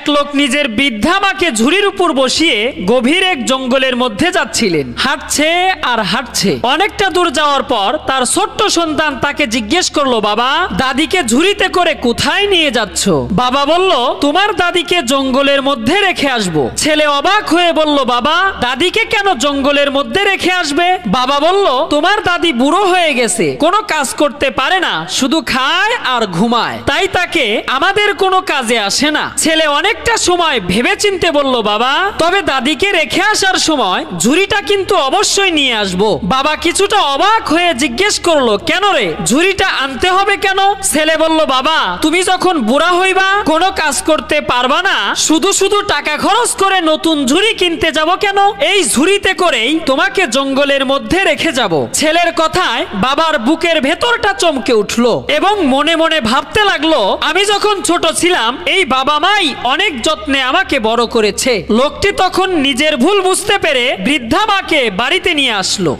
এক লোক নিজের বৃদ্ধা মাকে ঝুড়ির উপর বসিয়ে গভীর এক জঙ্গলের মধ্যে যাচ্ছিলেন। হাঁটছে আর হাঁটছে। অনেকটা দূর যাওয়ার পর তার ছোট্ট সন্তান তাকে জিজ্ঞেস করলো, বাবা, দাদিকে ঝুড়িতে করে কোথায় নিয়ে যাচ্ছ? বাবা বলল, তোমার দাদিকে জঙ্গলের মধ্যে রেখে আসবো। ছেলে অবাক হয়ে বলল, বাবা, দাদিকে কেন জঙ্গলের মধ্যে রেখে আসবে? বাবা বলল, তোমার দাদি বুড়ো হয়ে গেছে, কোনো কাজ করতে পারে না, শুধু খায় আর ঘুমায়, তাই তাকে আমাদের কোনো কাজে আসে না। ছেলে অনেকটা সময় ভেবেচিন্তে বলল, বাবা, তবে দাদিকে রেখে আসার সময় ঝুড়িটা কিন্তু অবশ্যই নিয়ে আসবো। বাবা কিছুটা অবাক হয়ে জিজ্ঞেস করলো, কেন রে, ঝুড়িটা আনতে হবে কেন? ছেলে বলল, বাবা, তুমি যখন বুড়া হইবা, কোনো কাজ করতে পারবা না, শুধু শুধু টাকা খরচ করে নতুন ঝুড়ি কিনতে যাব কেন? এই ঝুড়িতে করেই তোমাকে জঙ্গলের মধ্যে রেখে যাব। ছেলের কথায় বাবার বুকের ভেতরটা চমকে উঠলো এবং মনে মনে ভাবতে লাগলো, আমি যখন ছোট ছিলাম এই বাবা মাই অনেক যত্নে আমাকে বড় করেছে। লোকটি তখন নিজের ভুল বুঝতে পেরে বৃদ্ধা মাকে বাড়িতে নিয়ে আসলো।